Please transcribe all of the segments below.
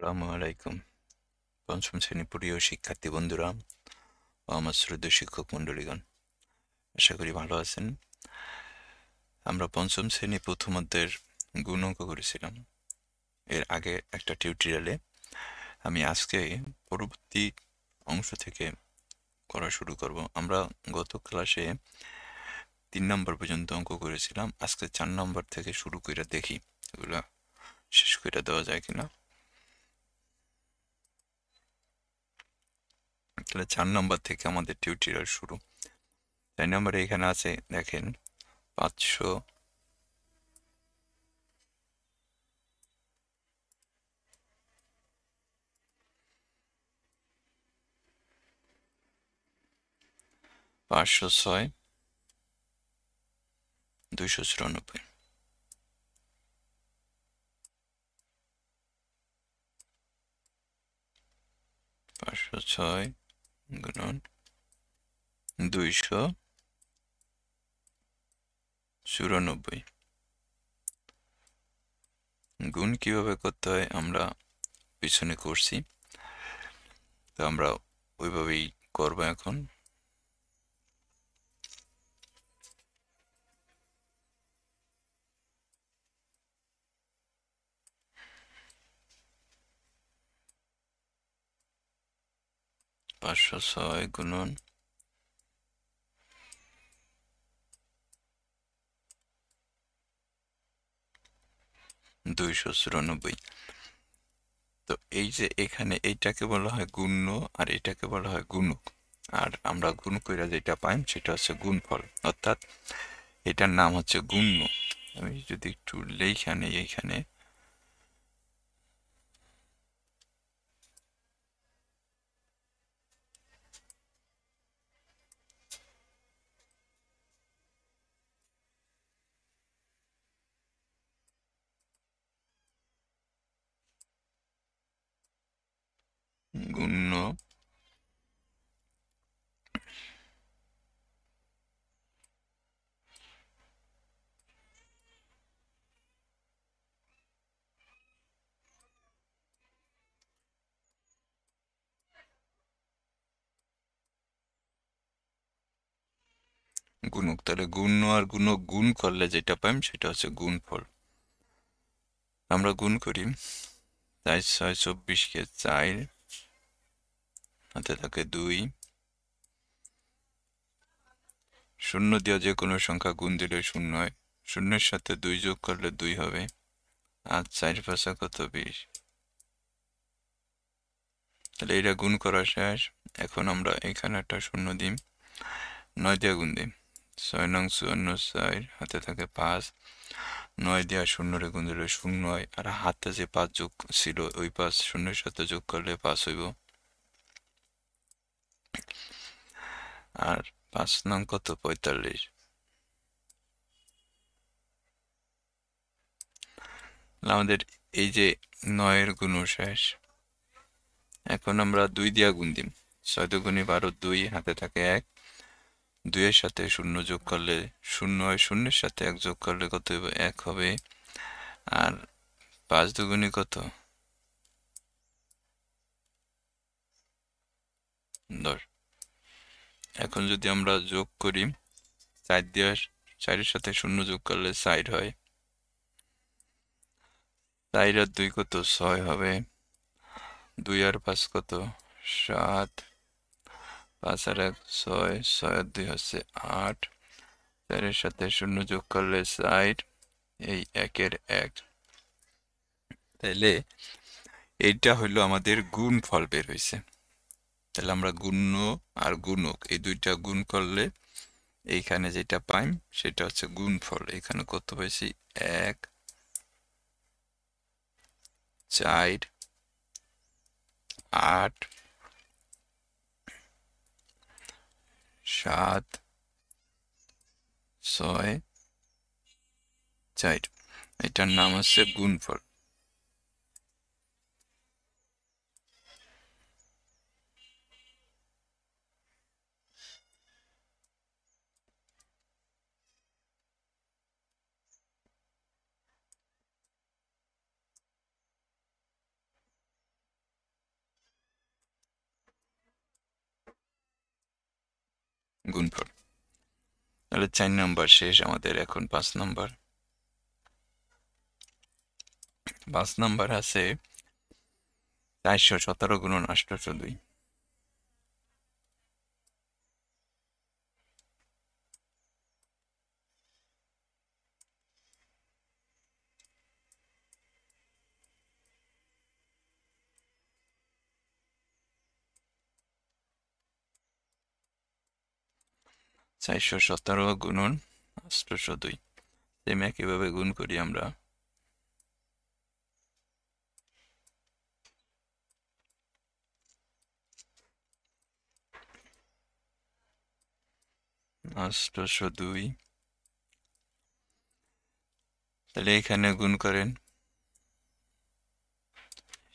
আসসালামু আলাইকুম। পঞ্চম শ্রেণীর প্রিয় শিক্ষার্থী বন্ধুরা ও আমার শ্রদ্ধেয় শিক্ষক মণ্ডলীগণ, আশা করি ভালো আছেন। আমরা পঞ্চম শ্রেণী প্রথম অধ্যায়ের গুণ অঙ্ক করেছিলাম এর আগে একটা টিউটোরিয়ালে। আমি আজকে পরবর্তী অংশ থেকে করা শুরু করব। আমরা গত ক্লাসে 3 নম্বর পর্যন্ত অঙ্ক করেছিলাম। আজকে 4 নম্বর থেকে শুরু করে দেখি এগুলা শেষ করে দেওয়া যায় কিনা। তাহলে 4 নম্বর থেকে আমাদের টিউটোরিয়াল শুরু। 4 নম্বরে এখানে আছে, দেখেন, 500 506 294, 506 গুণন 294। গুণ কিভাবে করতে হয় আমরা পিছনে করছি, তো আমরা ওইভাবেই করবো এখন। পাঁচশো ছয় গুণন 294। তো এই যে এখানে এইটাকে বলা হয় গুণ্য আর এটাকে বলা হয় গুণক। আর আমরা গুণ কইরা যেটা পাই সেটা হচ্ছে গুণফল, অর্থাৎ এটার নাম হচ্ছে গুণ্য। আমি যদি একটু লেখা নেই এইখানে, গুণ্য গুণক। তাহলে গুণ্য আর গুণক গুণ করলে যেটা পাই সেটা হচ্ছে গুণফল। আমরা গুণ করি, 4 6 24 কে 4, হাতে থাকে 2, শূন্য দিয়ে যে কোনো সংখ্যা গুণ দিলে শূন্য হয়, শূন্যের সাথে 2 যোগ করলে 2 হবে, আর 4 5 কত 20। তাহলে এটা গুণ করা শেষ। এখন আমরা এখানে একটা শূন্য দিই, 9 দিয়ে গুণ দিই, 6 নং 54 4, হাতে থাকে 5, 9 দিয়ে শূন্যরে গুণ দিলে শূন্য হয়, আর হাতে যে 5 যোগ ছিল ওই 5 শূন্যের সাথে যোগ করলে 5 হইব। আর 5 নং কত 45। আমাদের এই যে 9-এর গুণ শেষ। এখন আমরা 2 দিয়া গুণ দিই, 6 দুগুণে 12, 2, হাতে থাকে 1, 2 এর সাথে শূন্য যোগ করলে শূন্য হয়, শূন্যের সাথে 1 যোগ করলে কত হবে 1 হবে। আর 5 দুগুণে কত 10। এখন যদি আমরা যোগ করি, 4 দিয়ে 4-এর সাথে শূন্য যোগ করলে 4 হয়, 4 আর 2 কত 6 হবে, 2 আর 5 কত 7, 5 আর 1 6, 6 আর 2 হচ্ছে 8, 4-এর সাথে শূন্য যোগ করলে 4, এই 1-এর 1। তাইলে এইটা হইলো আমাদের গুণফল বের হইছে। তাহলে আমরা গুণ্য আর গুণক এই দুইটা গুণ করলে এইখানে যেটা পাই সেটা হচ্ছে গুণফল। এখানে কত পাইছি 1 4 8 7 6 4, এটার নাম হচ্ছে গুণফল। গুণফল। তাহলে 4 নাম্বার শেষ আমাদের, এখন 5 নাম্বার। 5 নাম্বার আছে 417 গুণন 802। চারশো সতেরো গুণন 802, সেম একইভাবে গুণ করি আমরা। আষ্টশো দুই, তাহলে এখানে গুণ করেন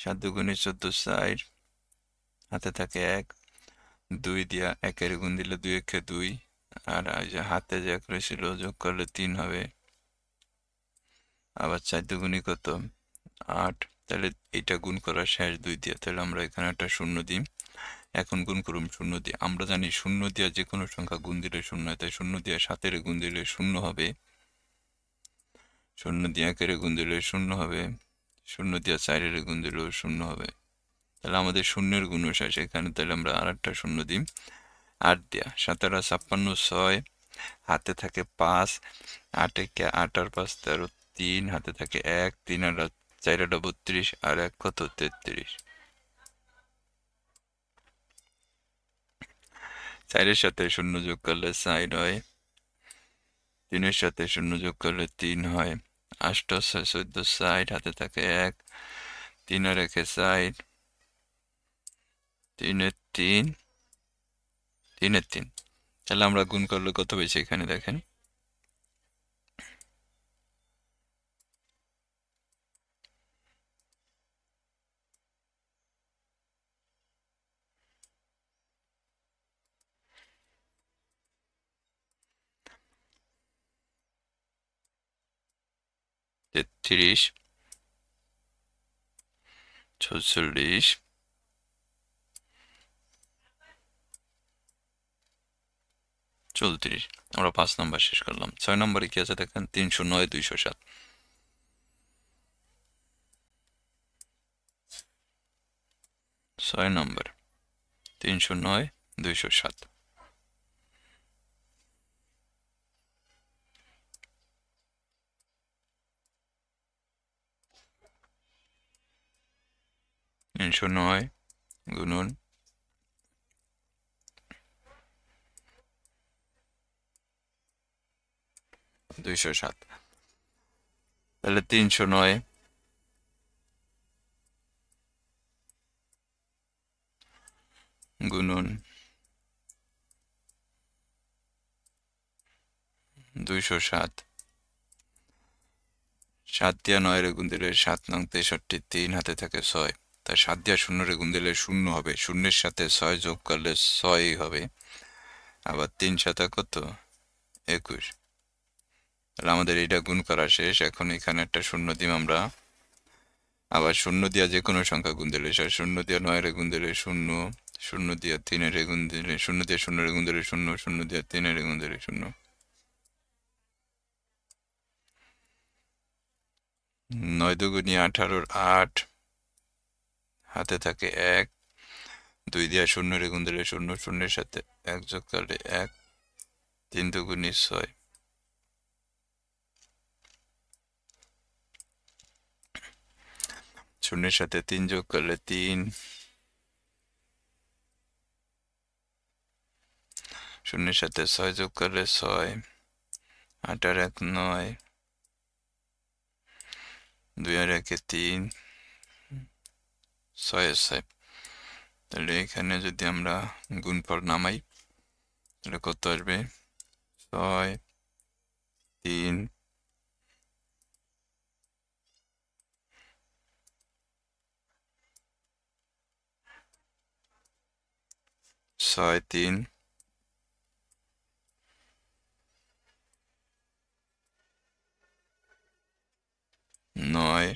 7 দুগুণে 14, 4 হাতে থাকে 1, 2 দিয়া 1-এর গুণ দিলে 2 একে 2, আর এই যে হাতে যা করেছিল যোগ করলে 3 হবে। আবার 4 দুগুণে কত 8, তাহলে এটা গুণ করা শেষ 2 দিয়ে, তাহলে আমরা এখানে একটা শূন্য দিই। এখন গুণ করুন শূন্য দিয়ে। আমরা জানি শূন্য দিয়ে যে কোনো সংখ্যা গুণ দিলে শূন্য হয়, তাই শূন্য দিয়ে 7-এর গুণ দিলে শূন্য হবে, শূন্য দিয়ে 1-এর গুণ দিলে শূন্য হবে, শূন্য দিয়ে 4-এর গুণ দিলেও শূন্য হবে। তাহলে আমাদের শূন্যের গুণ শেষ এখানে, তাহলে আমরা আর একটা শূন্য দিই 8 দিয়া। 7 আর 56, 6 হাতে থাকে 5, 8 একে 8 আর 5 13, 3 হাতে থাকে 1, 3 আর 4 32, আর 1 কত 33। 4-এর সাথে শূন্য যোগ করলে 4 হয়, 3-এর সাথে শূন্য যোগ করলে 3 হয়, 8 আর 6 14, 60 হাতে থাকে 1, 3 আর 1 60, 3 এর 3, 3 এর 3। তাহলে আমরা গুণ করলে কত পেয়েছি এখানে দেখেন, 33, 46, 34। আমরা 5 নাম্বার শেষ করলাম। 6 নম্বরে কি আছে দেখেন, 309, 207। 6 নম্বর 309, 207। তিনশো নয় গুণন 207, তাহলে 309 গুণন 207, 7 দিয়া 9-এর গুণ দিলে 7 নং 63, 3 হাতে থাকে 6, তাই 7 দিয়া 0-এর গুণ দিলে 0 হবে, শূন্যের সাথে 6 যোগ করলে 6 হবে, আবার 3 সাথে কত 21। তাহলে আমাদের এইটা গুণ করা শেষ। এখন এখানে একটা শূন্য দিম আমরা, আবার শূন্য দিয়া যে কোনো সংখ্যা গুণ দিলে শূন্য দিয়া 9-এর গুণ দিলে 0, শূন্য দিয়া 3-এর গুণ দিলে 0, দিয়ে 0-এর গুণ দিলে 0, শূন্য দিয়া 3-এর গুণ দিলে 0। 9 দুগুণে 18, 8 হাতে থাকে 1, 2 দিয়া 0-এর গুণ দিলে 0, শূন্যের সাথে 1 যোগ করলে 1, 3 দুগুণে 6, শূন্যের সাথে 3 যোগ করলে 3, শূন্যের সাথে 6 যোগ করলে 6, 8 আর 1 9, 2 আর 1 3, 6 আর 6। তাহলে এখানে যদি আমরা গুণফল নামাই তাহলে কত আসবে, 6, 3, 6, 3, 9,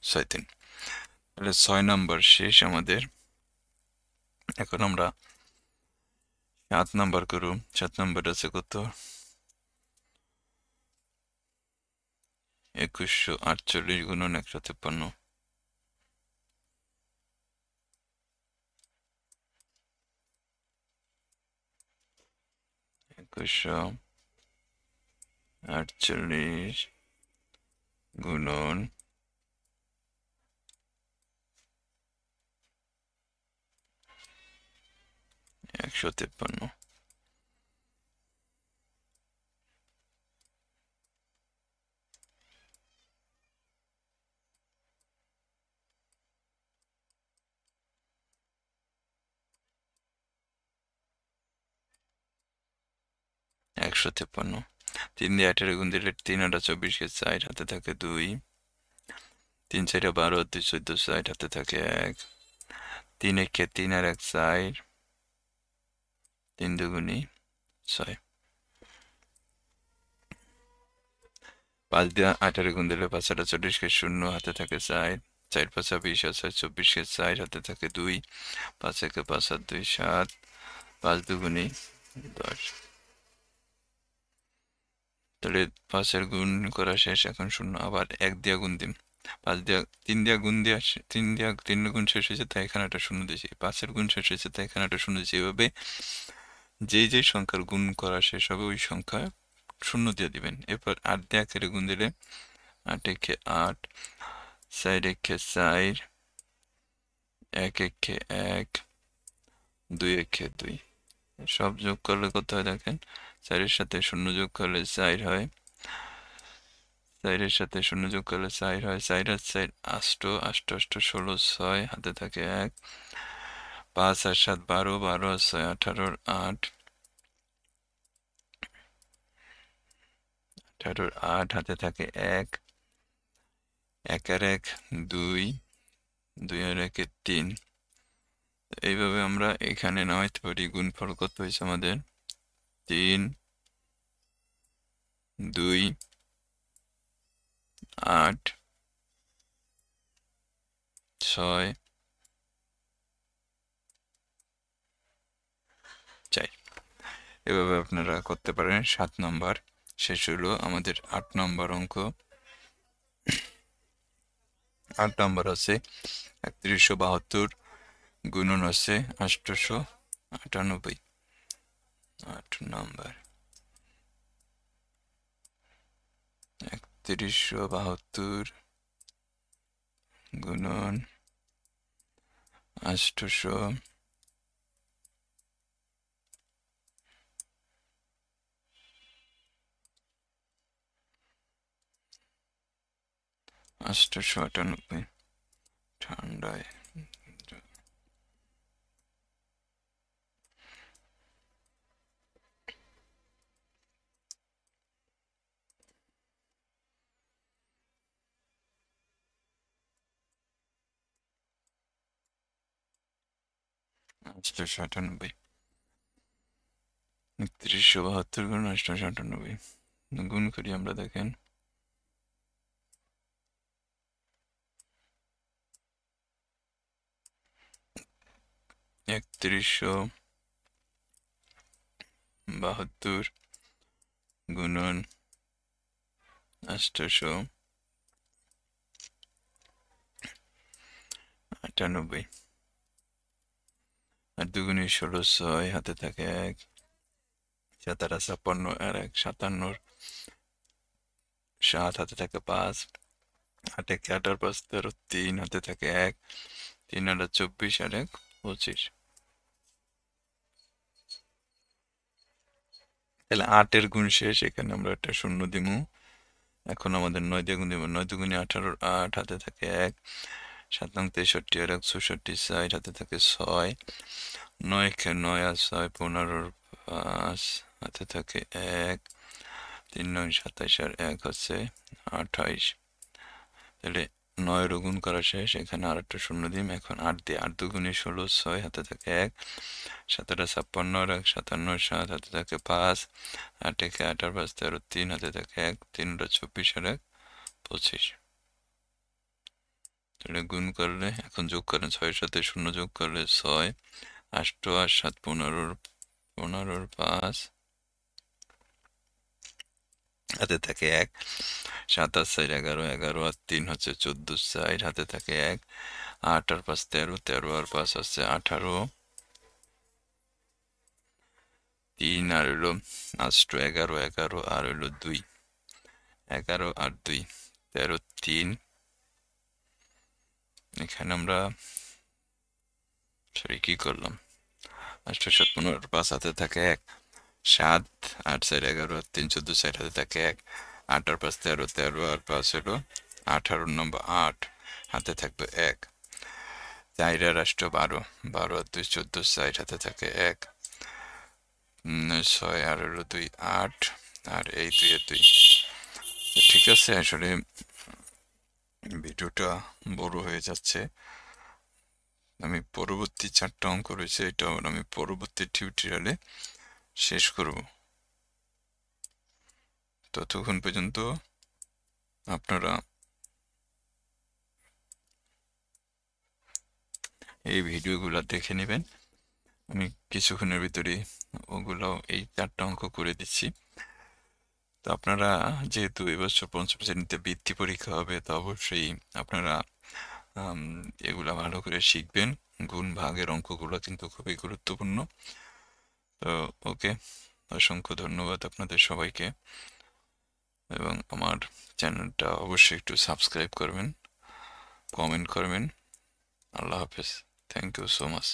6, 3। তাহলে 6 নাম্বার শেষ আমাদের। এখন আমরা 7 নাম্বার করব। 7 নাম্বার আছে কত? 2148 গুণন 153। 2148 গুণন 153। 153 3 দিয়ে 18 গুণ দিলে 3 আটা 24 কে 4 হাতে থাকে 2, 3 4 12 2 14 60 হাতে থাকে 1, 3 একে 3 আর 1 4, 3 দুগুণি 6। 5 দিয়ে 18 গুণ দিলে 5 আটা 40 কে 0 হাতে থাকে 4, 4 5 20 আর 6 24 কে 4 হাতে থাকে 2, 5 একে 5 আর 2 7, 5 দুগুণি 10। তাহলে 5-এর গুণ করা শেষ, এখন 0 আবার 1 দিয়ে গুণ দিম। 5 দিয়ে 3 দিয়ে গুণ দিয়ে 3 দিয়ে 3 গুণ শেষ হয়েছে তাই এখানে একটা 0 দিয়েছি, 5-এর গুণ শেষ হয়েছে তাই এখানে একটা 0 দিয়েছি। এভাবে যেই সংখ্যার গুণ করা শেষ হবে ওই সংখ্যা 0 দিয়ে দিবেন। এরপর 8 দিয়ে 1-এর গুণ দিলে 8 একে 8, 4 একে 4, 1 একে 1, 2 একে 2। সব যোগ করলে কত হয় দেখেন, 4-এর সাথে 0 যোগ করলে 4 হয়, 4-এর সাথে 0 যোগ করলে 4 হয়, 4 আর 4 8, 8 8 16 6 হাতে থাকে 1, 5 আর 7 12, 12 আর 6 18, 8, 18 8 হাতে থাকে 1, 1 আর 1 2, 2 আর 1 3। এইভাবে আমরা এখানে নামাইতে পারি। গুণফল কত হয়েছে আমাদের? 3 2 8 6 4। এভাবে আপনারা করতে পারেন। 7 নম্বর শেষ হলো। আমাদের 8 নম্বর অঙ্ক। 8 নম্বর আছে 3172 গুণন আছে 898। 8 নম্বর 3172 গুণন 898। 898 ঠান্ডায়। 898 3172 গুণ 898 গুণ করি আমরা, দেখেন 3172 গুণন 898 আর দুগুণে 16 6 হাতে থাকে 1, 7 আর 56 আর 1 57, 7 হাতে থাকে 5, 8 একে 8 আর 5 13, 3 হাতে থাকে 1, 3 আর 24 আর 1 25। তাহলে 8-এর গুণ শেষ, এখানে আমরা একটা 0 দিমু। এখন আমাদের 9 দিয়ে গুণ দিব, 9 দুগুণে 18, 8 হাতে থাকে 1, 7 নং 63 আর 1 64, 60 হাতে থাকে 6, 9 একে 9 আর 6 15, 5 হাতে থাকে 1, 3 নং 27 আর 1 হচ্ছে 28। তাহলে 9-এর গুণ করা শেষ, এখানে আর একটা 0 দিম। এখন 8 দিয়ে 8 দুগুণে 16, 6 হাতে থাকে 1, 7 আর 56 আর 1 57, 7 হাতে থাকে 5, 8 একে 8 আর 5 13, 3 হাতে থাকে 1, 3 আর 24 আর 1 25। তাহলে গুণ করলে, এখন যোগ করেন, 6-এর সাথে 0 যোগ করলে 6, 8 আর 7 15, 15 5 হাতে থাকে 1, 7 আর 4 11, 11 আর 3 হচ্ছে 14, 4 হাতে থাকে 1, 8 আর 5 13, 13 আর 5 হচ্ছে 18, 3 আর হলো 8 11, 11 আর হলো 2, 11 আর 2 13, 3 এখানে আমরা সরি কি করলাম, 8 7 15 5 হাতে থাকে 1, 7 8 4 11 আর 3 14, 4 হাতে থাকে 1, 8 আর 5 13, 13 আর 5 হলো 18 নম্বর 8 হাতে থাকবে 1, 4 আর 8 12, 12 আর 2 14, 4 হাতে থাকে 1, 6 আর হলো 2 8 আর এই 2 এর 2। ঠিক আছে, আসলে ভিডিওটা বড় হয়ে যাচ্ছে। আমি পরবর্তী 4টা অঙ্ক রয়েছে, এটা আমি পরবর্তী টিউটোরিয়ালে শেষ করব। ততক্ষণ পর্যন্ত আপনারা এই ভিডিওগুলো দেখে নেবেন। আমি কিছুক্ষণের ভিতরে ওগুলো এই 4টা অঙ্ক করে দিচ্ছি। তো আপনারা যেহেতু এবছর পঞ্চম শ্রেণীতে বৃত্তি পরীক্ষা হবে, তো অবশ্যই আপনারা এগুলা ভালো করে শিখবেন। গুণ ভাগের অঙ্কগুলো কিন্তু খুবই গুরুত্বপূর্ণ। তো ওকে, অসংখ্য ধন্যবাদ আপনাদের সবাইকে, এবং আমার চ্যানেলটা অবশ্যই একটু সাবস্ক্রাইব করবেন, কমেন্ট করবেন। আল্লাহ হাফেজ, থ্যাংক ইউ সো মাচ।